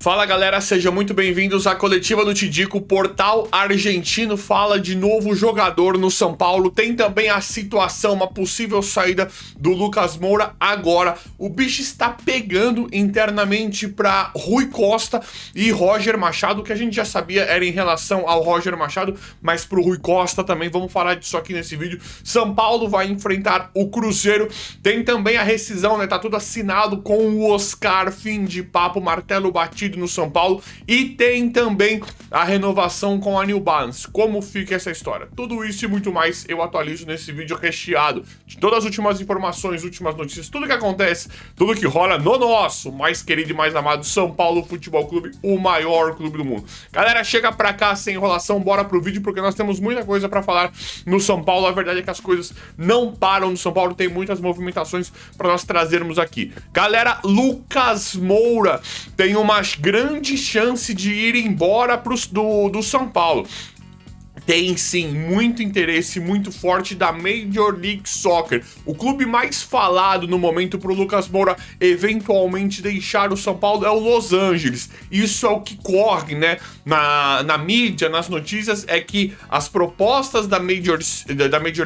Fala galera, sejam muito bem-vindos à coletiva do Tidico. O portal argentino fala de novo jogador no São Paulo. Tem também a situação, uma possível saída do Lucas Moura agora. O bicho está pegando internamente para Rui Costa e Roger Machado. O que a gente já sabia era em relação ao Roger Machado, mas pro Rui Costa também. Vamos falar disso aqui nesse vídeo. São Paulo vai enfrentar o Cruzeiro. Tem também a rescisão, né? Tá tudo assinado com o Oscar. Fim de papo, martelo batido no São Paulo, e tem também a renovação com a New Balance. Como fica essa história? Tudo isso e muito mais eu atualizo nesse vídeo recheado de todas as últimas informações, últimas notícias, tudo que acontece, tudo que rola no nosso mais querido e mais amado São Paulo Futebol Clube, o maior clube do mundo. Galera, chega pra cá sem enrolação, bora pro vídeo, porque nós temos muita coisa pra falar no São Paulo. A verdade é que as coisas não param no São Paulo, tem muitas movimentações pra nós trazermos aqui. Galera, Lucas Moura tem uma grande chance de ir embora do São Paulo. Tem sim muito interesse muito forte da Major League Soccer. O clube mais falado no momento para o Lucas Moura eventualmente deixar o São Paulo é o Los Angeles. Isso é o que corre, né, na mídia, nas notícias, é que as propostas da Major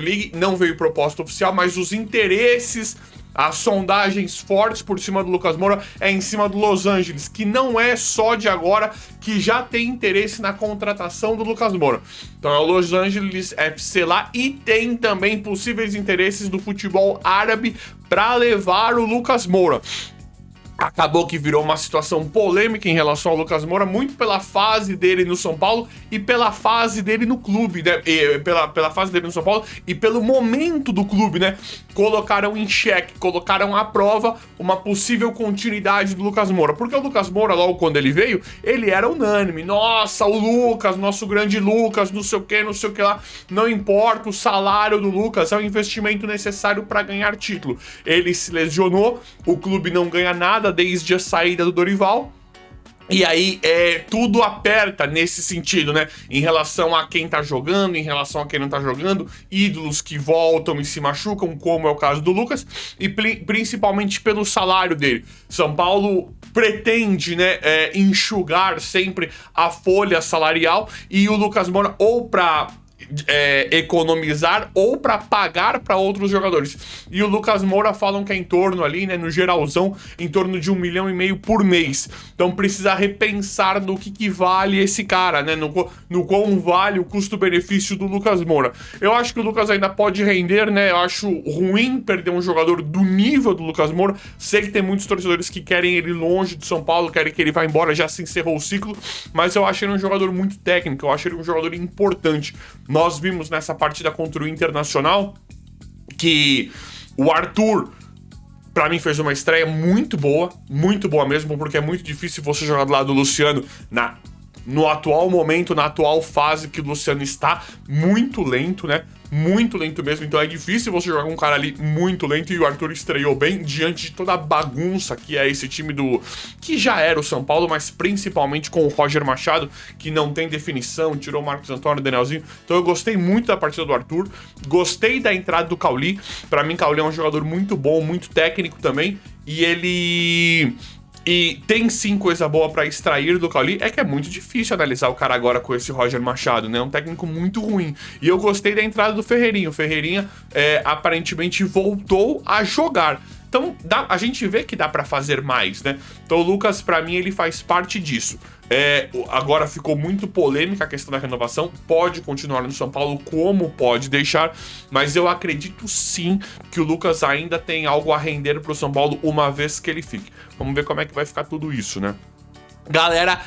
League, não veio proposta oficial, mas os interesses, as sondagens fortes por cima do Lucas Moura é em cima do Los Angeles, que não é só de agora, que já tem interesse na contratação do Lucas Moura. Então é o Los Angeles FC lá, e tem também possíveis interesses do futebol árabe para levar o Lucas Moura. Acabou que virou uma situação polêmica em relação ao Lucas Moura, muito pela fase dele no São Paulo e pela fase dele no clube, né? Pela fase dele no São Paulo e pelo momento do clube, né? Colocaram em xeque, colocaram à prova uma possível continuidade do Lucas Moura. Porque o Lucas Moura, logo quando ele veio, ele era unânime. Nossa, o Lucas, nosso grande Lucas, não sei o que lá. Não importa, o salário do Lucas é o investimento necessário para ganhar título. Ele se lesionou, o clube não ganha nada desde a saída do Dorival. E aí, tudo aperta nesse sentido, né? Em relação a quem tá jogando, em relação a quem não tá jogando, ídolos que voltam e se machucam, como é o caso do Lucas, e principalmente pelo salário dele. São Paulo pretende, né, enxugar sempre a folha salarial, e o Lucas Moura, ou pra economizar ou para pagar para outros jogadores. E o Lucas Moura falam que é em torno ali, né, no geralzão, em torno de 1,5 milhão por mês. Então precisa repensar no que vale esse cara, né, no quão vale o custo-benefício do Lucas Moura. Eu acho que o Lucas ainda pode render, né, eu acho ruim perder um jogador do nível do Lucas Moura. Sei que tem muitos torcedores que querem ele longe de São Paulo, querem que ele vá embora, já se encerrou o ciclo, mas eu acho ele um jogador muito técnico, eu acho ele um jogador importante. Nós vimos nessa partida contra o Internacional que o Arthur, pra mim, fez uma estreia muito boa mesmo, porque é muito difícil você jogar do lado do Luciano no atual momento, na atual fase que o Luciano está, muito lento, né? Muito lento mesmo, então é difícil você jogar com um cara ali muito lento, e o Arthur estreou bem diante de toda a bagunça que é esse time que já era o São Paulo, mas principalmente com o Roger Machado, que não tem definição, tirou o Marcos Antônio, o Danielzinho. Então eu gostei muito da partida do Arthur, gostei da entrada do Cauli. Pra mim, Cauli é um jogador muito bom, muito técnico também, e tem sim coisa boa pra extrair do Cauli. É que é muito difícil analisar o cara agora com esse Roger Machado, né? É um técnico muito ruim. E eu gostei da entrada do Ferreirinha. O Ferreirinha aparentemente voltou a jogar. Então a gente vê que dá pra fazer mais, né? Então o Lucas, pra mim, ele faz parte disso. Agora ficou muito polêmica a questão da renovação. Pode continuar no São Paulo, como pode deixar, mas eu acredito sim que o Lucas ainda tem algo a render pro São Paulo uma vez que ele fique. Vamos ver como é que vai ficar tudo isso, né? Galera,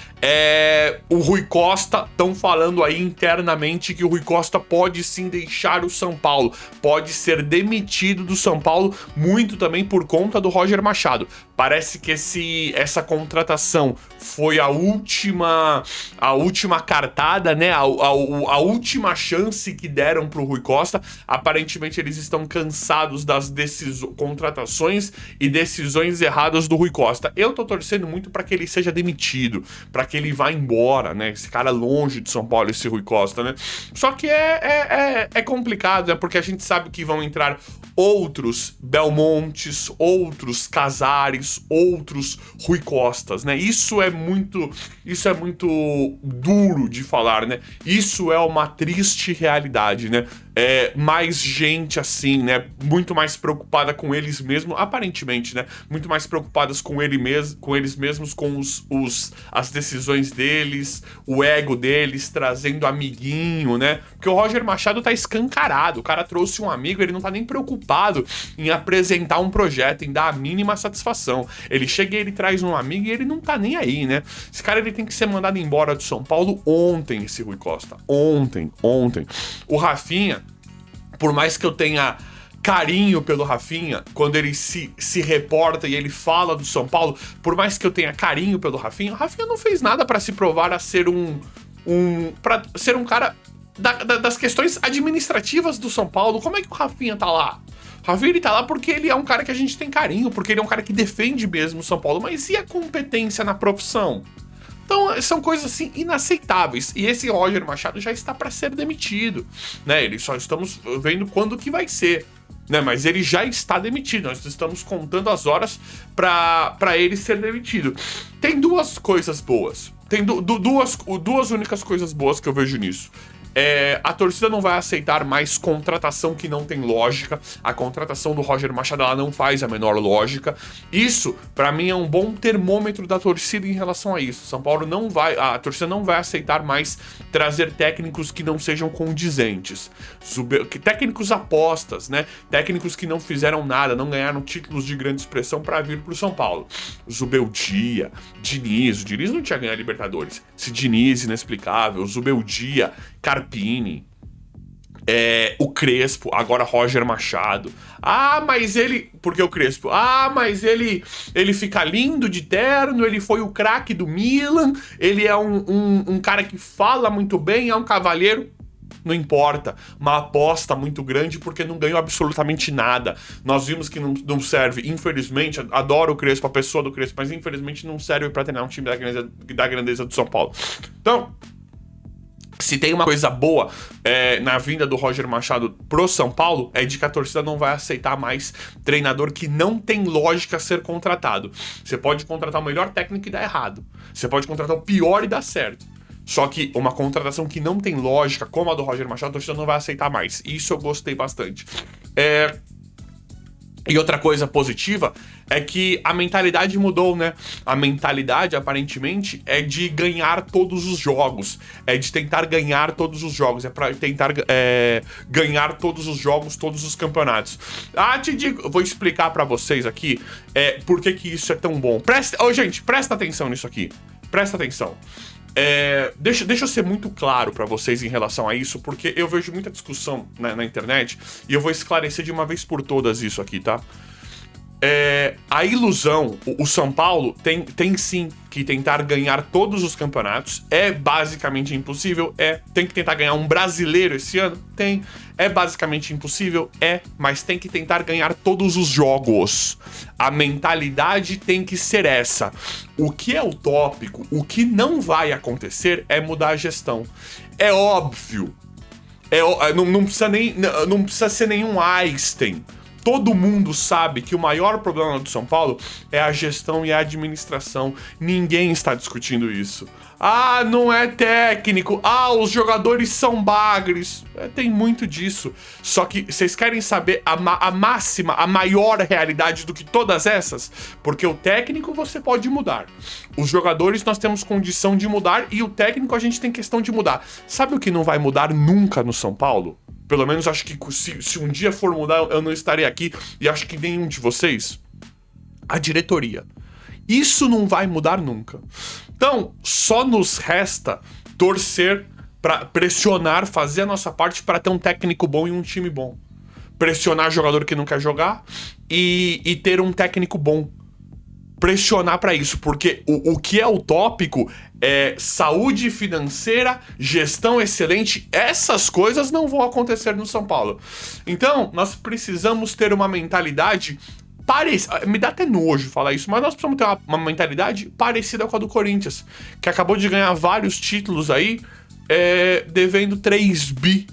o Rui Costa, estão falando aí internamente que o Rui Costa pode sim deixar o São Paulo, pode ser demitido do São Paulo, muito também por conta do Roger Machado. Parece que essa contratação foi a última cartada, né? A última chance que deram pro Rui Costa. Aparentemente eles estão cansados das contratações e decisões erradas do Rui Costa. Eu tô torcendo muito para que ele seja demitido, para que ele vá embora, né? Esse cara longe de São Paulo, esse Rui Costa, né? Só que é complicado, né? Porque a gente sabe que vão entrar outros Belmontes, outros Casares, outros Rui Costas, né? Isso é muito duro de falar, né? Isso é uma triste realidade, né? Mais gente assim, né? Muito mais preocupada com eles mesmos, aparentemente, né? Muito mais preocupadas com eles mesmos, com as decisões deles, o ego deles, trazendo amiguinho, né? Porque o Roger Machado tá escancarado. O cara trouxe um amigo, ele não tá nem preocupado em apresentar um projeto, em dar a mínima satisfação. Ele chega e ele traz um amigo e ele não tá nem aí, né? Esse cara, ele tem que ser mandado embora do São Paulo ontem, esse Rui Costa. Ontem. O Rafinha, por mais que eu tenha carinho pelo Rafinha, quando ele se reporta e ele fala do São Paulo, por mais que eu tenha carinho pelo Rafinha, o Rafinha não fez nada pra se provar a ser pra ser um cara das questões administrativas do São Paulo. Como é que o Rafinha tá lá? O Rafinha, ele tá lá porque ele é um cara que a gente tem carinho, porque ele é um cara que defende mesmo o São Paulo, mas e a competência na profissão? Então, são coisas assim inaceitáveis. E esse Roger Machado já está para ser demitido, né? Ele só estamos vendo quando que vai ser, né? Mas ele já está demitido. Nós estamos contando as horas para ele ser demitido. Tem duas coisas boas. Tem duas únicas coisas boas que eu vejo nisso. A torcida não vai aceitar mais contratação que não tem lógica. A contratação do Roger Machado, ela não faz a menor lógica. Isso, pra mim, é um bom termômetro da torcida em relação a isso. São Paulo a torcida não vai aceitar mais trazer técnicos que não sejam condizentes. Técnicos apostas, né? Técnicos que não fizeram nada, não ganharam títulos de grande expressão pra vir pro São Paulo. Zubeldia, Diniz. O Diniz não tinha ganhado Libertadores. Esse Diniz inexplicável, Zubeldia, Carpini, o Crespo, agora Roger Machado. Porque o Crespo? Mas ele fica lindo de terno, ele foi o craque do Milan, ele é um cara que fala muito bem, é um cavalheiro. Não importa, uma aposta muito grande porque não ganhou absolutamente nada. Nós vimos que não serve, infelizmente, adoro o Crespo, a pessoa do Crespo, mas infelizmente não serve pra treinar um time da grandeza do São Paulo. Então, se tem uma coisa boa na vinda do Roger Machado pro São Paulo, é de que a torcida não vai aceitar mais treinador que não tem lógica ser contratado. Você pode contratar o melhor técnico e dar errado. Você pode contratar o pior e dar certo. Só que uma contratação que não tem lógica, como a do Roger Machado, a torcida não vai aceitar mais. Isso eu gostei bastante. E outra coisa positiva é que a mentalidade mudou, né? A mentalidade, aparentemente, é de ganhar todos os jogos. É de tentar ganhar todos os jogos. É pra tentar ganhar todos os jogos, todos os campeonatos. Te digo, vou explicar pra vocês aqui por que isso é tão bom. Gente, presta atenção nisso aqui. Presta atenção. Deixa eu ser muito claro pra vocês em relação a isso, porque eu vejo muita discussão na internet e eu vou esclarecer de uma vez por todas isso aqui, tá? A ilusão, o São Paulo tem sim que tentar ganhar todos os campeonatos. É basicamente impossível? Tem que tentar ganhar um brasileiro esse ano? Tem. É basicamente impossível? Mas tem que tentar ganhar todos os jogos. A mentalidade tem que ser essa. O que é utópico, o que não vai acontecer é mudar a gestão. É óbvio. Não precisa ser nenhum Einstein. Todo mundo sabe que o maior problema do São Paulo é a gestão e a administração. Ninguém está discutindo isso. Não é técnico. Os jogadores são bagres. Tem muito disso. Só que vocês querem saber a máxima, a maior realidade do que todas essas? Porque o técnico você pode mudar. Os jogadores nós temos condição de mudar e o técnico a gente tem questão de mudar. Sabe o que não vai mudar nunca no São Paulo? Pelo menos acho que se um dia for mudar, eu não estarei aqui. E acho que nenhum de vocês. A diretoria. Isso não vai mudar nunca. Então, só nos resta torcer para pressionar, fazer a nossa parte para ter um técnico bom e um time bom. Pressionar jogador que não quer jogar e ter um técnico bom. Pressionar para isso, porque o que é utópico é saúde financeira, gestão excelente. Essas coisas não vão acontecer no São Paulo. Então, nós precisamos ter uma mentalidade parecida. Me dá até nojo falar isso, mas nós precisamos ter uma mentalidade parecida com a do Corinthians, que acabou de ganhar vários títulos aí, devendo 3 bi.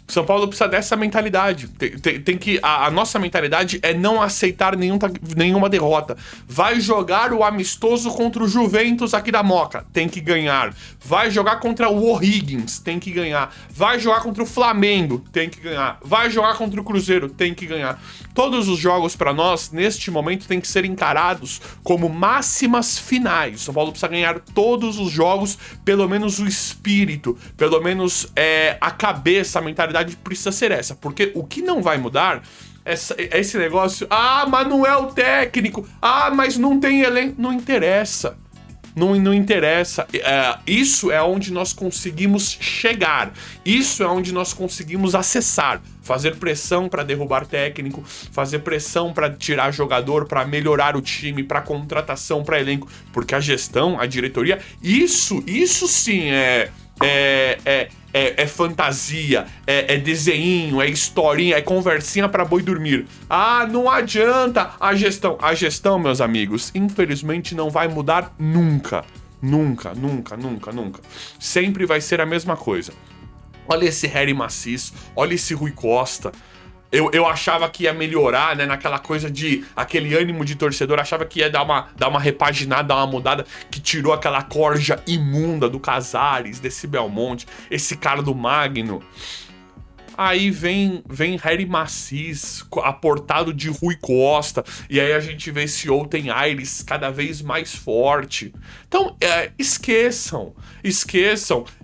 São Paulo precisa dessa mentalidade. Tem que... A nossa mentalidade é não aceitar nenhuma derrota. Vai jogar o amistoso contra o Juventus aqui da Moca, tem que ganhar. Vai jogar contra o O'Higgins, tem que ganhar. Vai jogar contra o Flamengo, tem que ganhar. Vai jogar contra o Cruzeiro, tem que ganhar. Todos os jogos para nós, neste momento, tem que ser encarados como máximas finais. São Paulo precisa ganhar todos os jogos, pelo menos o espírito, pelo menos a cabeça, a mentalidade precisa ser essa, porque o que não vai mudar é esse negócio, mas não é o técnico, mas não tem elenco, não interessa. Não interessa. Isso é onde nós conseguimos chegar. Isso é onde nós conseguimos acessar. Fazer pressão para derrubar técnico, fazer pressão para tirar jogador, para melhorar o time, para contratação, para elenco. Porque a gestão, a diretoria, isso sim é fantasia, é desenho, é historinha, é conversinha pra boi dormir. Não adianta a gestão. A gestão, meus amigos, infelizmente não vai mudar nunca. Nunca. Sempre vai ser a mesma coisa. Olha esse Harry Maciço, olha esse Rui Costa. Eu achava que ia melhorar, né, naquela coisa de... Aquele ânimo de torcedor, achava que ia dar uma repaginada, dar uma mudada, que tirou aquela corja imunda do Casares, desse Belmonte, esse cara do Magno. Aí vem Harry Maciço, aportado de Rui Costa, e aí a gente vê esse Outen Aires cada vez mais forte. Então, esqueçam.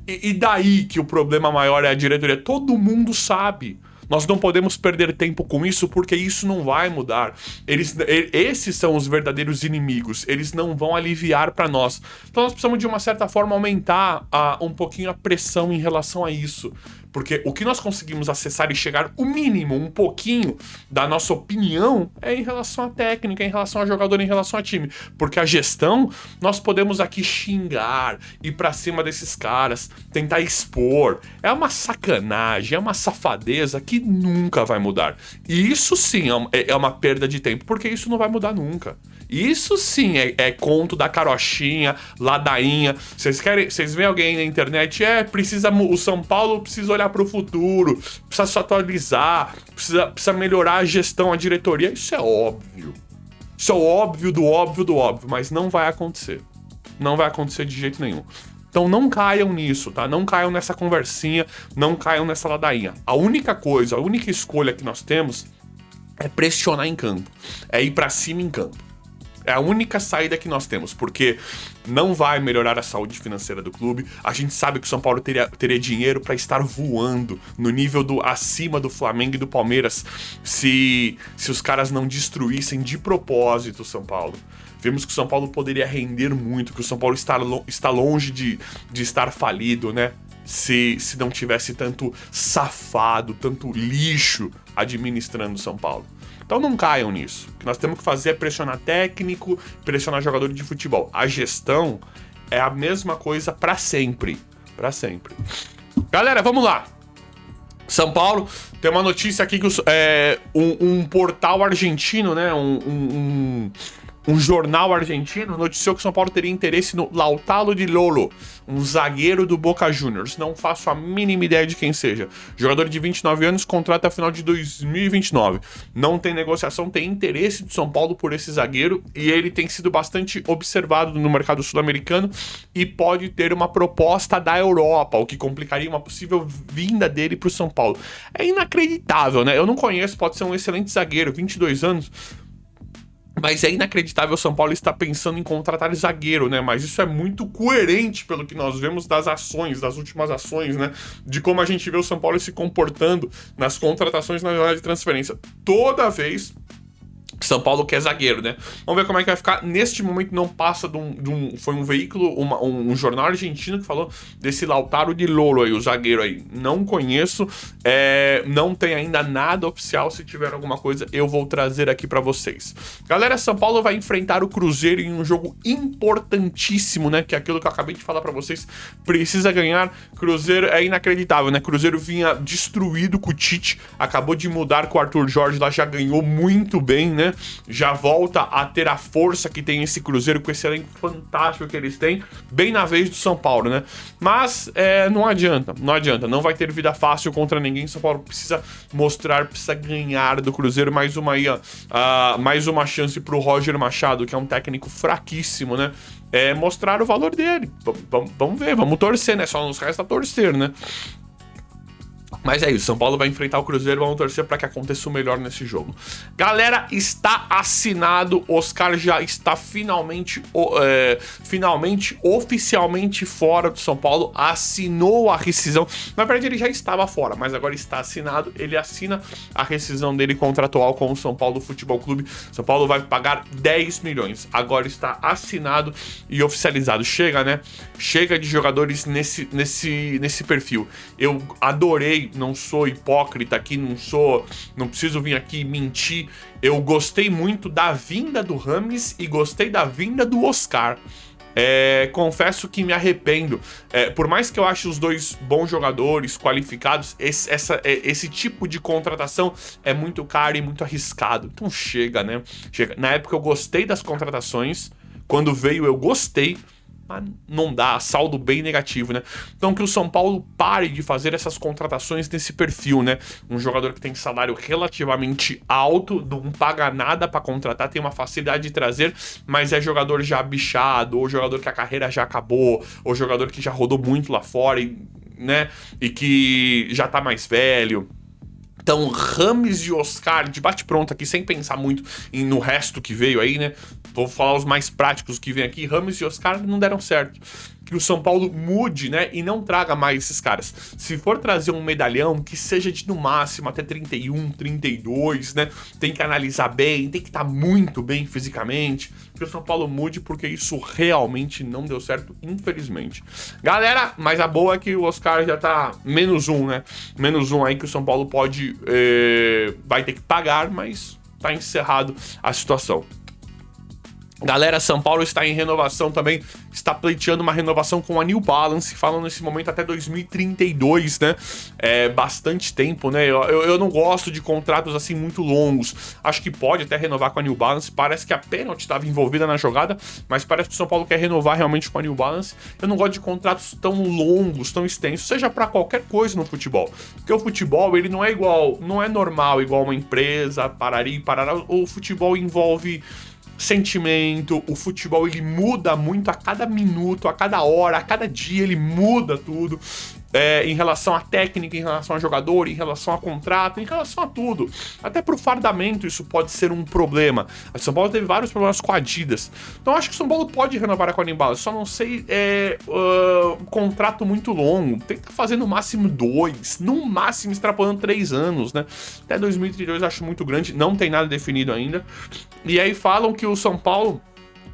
E daí que o problema maior é a diretoria? Todo mundo sabe. Nós não podemos perder tempo com isso, porque isso não vai mudar. Esses são os verdadeiros inimigos. Eles não vão aliviar para nós. Então nós precisamos, de uma certa forma, aumentar um pouquinho a pressão em relação a isso. Porque o que nós conseguimos acessar e chegar o mínimo, um pouquinho da nossa opinião, é em relação à técnica, em relação a jogador, em relação a time. Porque a gestão, nós podemos aqui xingar, ir pra cima desses caras, tentar expor. É uma sacanagem, é uma safadeza que nunca vai mudar. E isso sim é uma perda de tempo, porque isso não vai mudar nunca. Isso sim é conto da carochinha, ladainha. Vocês veem alguém na internet, o São Paulo precisa olhar pro futuro, precisa se atualizar, precisa melhorar a gestão, a diretoria. Isso é óbvio. Isso é óbvio do óbvio, mas não vai acontecer. Não vai acontecer de jeito nenhum. Então não caiam nisso, tá? Não caiam nessa conversinha, não caiam nessa ladainha. A única escolha que nós temos é pressionar em campo, é ir pra cima em campo. É a única saída que nós temos, porque não vai melhorar a saúde financeira do clube. A gente sabe que o São Paulo teria dinheiro para estar voando no nível acima do Flamengo e do Palmeiras se os caras não destruíssem de propósito o São Paulo. Vimos que o São Paulo poderia render muito, que o São Paulo está longe de estar falido, né? Se não tivesse tanto safado, tanto lixo administrando o São Paulo. Então não caiam nisso. O que nós temos que fazer é pressionar técnico, pressionar jogador de futebol. A gestão é a mesma coisa pra sempre. Pra sempre. Galera, vamos lá. São Paulo, tem uma notícia aqui que um portal argentino, né? Um jornal argentino noticiou que o São Paulo teria interesse no Lautaro de Lolo, um zagueiro do Boca Juniors. Não faço a mínima ideia de quem seja. Jogador de 29 anos, contrato a final de 2029. Não tem negociação, tem interesse do São Paulo por esse zagueiro, e ele tem sido bastante observado no mercado sul-americano e pode ter uma proposta da Europa, o que complicaria uma possível vinda dele pro São Paulo. É inacreditável, né? Eu não conheço, pode ser um excelente zagueiro, 22 anos... Mas é inacreditável o São Paulo estar pensando em contratar zagueiro, né? Mas isso é muito coerente pelo que nós vemos das últimas ações, né? De como a gente vê o São Paulo se comportando nas contratações na janela de transferência. Toda vez São Paulo quer zagueiro, né? Vamos ver como é que vai ficar. Neste momento não passa foi um veículo, um jornal argentino que falou desse Lautaro de Lolo aí, o zagueiro aí. Não conheço, não tem ainda nada oficial. Se tiver alguma coisa, eu vou trazer aqui pra vocês. Galera, São Paulo vai enfrentar o Cruzeiro em um jogo importantíssimo, né? Que é aquilo que eu acabei de falar pra vocês. Precisa ganhar. Cruzeiro é inacreditável, né? Cruzeiro vinha destruído com o Tite, acabou de mudar com o Arthur Jorge lá, já ganhou muito bem, né? né? Já volta a ter a força que tem esse Cruzeiro, com esse elenco fantástico que eles têm, bem na vez do São Paulo, né? Mas não adianta, não vai ter vida fácil contra ninguém. São Paulo precisa mostrar, precisa ganhar do Cruzeiro. Mais uma aí, mais uma chance pro Roger Machado, que é um técnico fraquíssimo, né? Mostrar o valor dele. Vamos ver, vamos torcer, né? Só nos resta torcer, né? Mas é isso, São Paulo vai enfrentar o Cruzeiro, vamos torcer para que aconteça o melhor nesse jogo. Galera, está assinado, Oscar já está finalmente, oficialmente fora do São Paulo, assinou a rescisão. Na verdade ele já estava fora, mas agora está assinado, ele assina a rescisão dele contratual com o São Paulo Futebol Clube. São Paulo vai pagar 10 milhões, agora está assinado e oficializado. Chega, né? Chega de jogadores nesse perfil. Eu adorei, não sou hipócrita aqui, não preciso vir aqui mentir. Eu gostei muito da vinda do Rames e gostei da vinda do Oscar. Confesso que me arrependo. Por mais que eu ache os dois bons jogadores, qualificados, esse tipo de contratação é muito caro e muito arriscado. Então chega, né? Chega. Na época eu gostei das contratações. Quando veio eu gostei. Mas não dá, saldo bem negativo, né? Então que o São Paulo pare de fazer essas contratações nesse perfil, né? Um jogador que tem salário relativamente alto, não paga nada pra contratar, tem uma facilidade de trazer, mas é jogador já bichado, ou jogador que a carreira já acabou, ou jogador que já rodou muito lá fora, né? E que já tá mais velho. Então, Rames e Oscar, de bate-pronto aqui, sem pensar muito no resto que veio aí, né? Vou falar os mais práticos que vem aqui. Rames e Oscar não deram certo. Que o São Paulo mude, né? E não traga mais esses caras. Se for trazer um medalhão, que seja de no máximo até 31, 32, né? Tem que analisar bem, tem que estar muito bem fisicamente. Que o São Paulo mude, porque isso realmente não deu certo, infelizmente. Galera, mas a boa é que o Oscar já tá -1, né? -1 aí que o São Paulo pode... vai ter que pagar, mas tá encerrado a situação. Galera, São Paulo está em renovação também, está pleiteando uma renovação com a New Balance, falam nesse momento até 2032, né? Bastante tempo, né? Eu não gosto de contratos assim muito longos. Acho que pode até renovar com a New Balance. Parece que a Penalty estava envolvida na jogada, mas parece que o São Paulo quer renovar realmente com a New Balance. Eu não gosto de contratos tão longos, tão extensos, seja para qualquer coisa no futebol. Porque o futebol, ele não é igual, não é normal, igual uma empresa, parari. O futebol envolve sentimento, o futebol ele muda muito a cada minuto, a cada hora, a cada dia ele muda tudo. Em relação à técnica, em relação a jogador, em relação a contrato, em relação a tudo. Até pro fardamento isso pode ser um problema. A São Paulo teve vários problemas com a Adidas. Então acho que o São Paulo pode renovar com a New Balance. Só não sei, um contrato muito longo. Tem que fazer no máximo 2, no máximo extrapolando 3 anos, né? Até 2032 acho muito grande, não tem nada definido ainda. E aí falam que o São Paulo...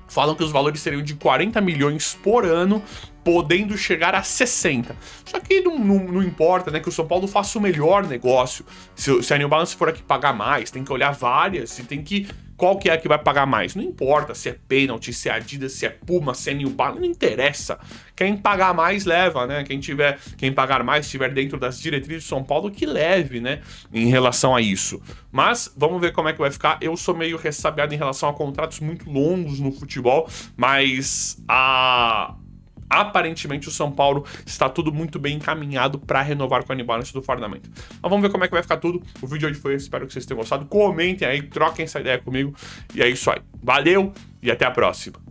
Falam que os valores seriam de 40 milhões por ano, podendo chegar a 60. Só que não importa, né? Que o São Paulo faça o melhor negócio. Se a New Balance for aqui pagar mais, tem que olhar várias e tem que... Qual que é a que vai pagar mais? Não importa se é Penalty, se é Adidas, se é Puma, se é New Balance, não interessa. Quem pagar mais leva, né? Quem pagar mais, estiver dentro das diretrizes de São Paulo, que leve, né? Em relação a isso. Mas vamos ver como é que vai ficar. Eu sou meio ressabiado em relação a contratos muito longos no futebol, mas aparentemente o São Paulo está tudo muito bem encaminhado para renovar com a New Balance do fardamento. Mas vamos ver como é que vai ficar tudo. O vídeo de hoje foi esse, espero que vocês tenham gostado. Comentem aí, troquem essa ideia comigo. E é isso aí. Valeu e até a próxima.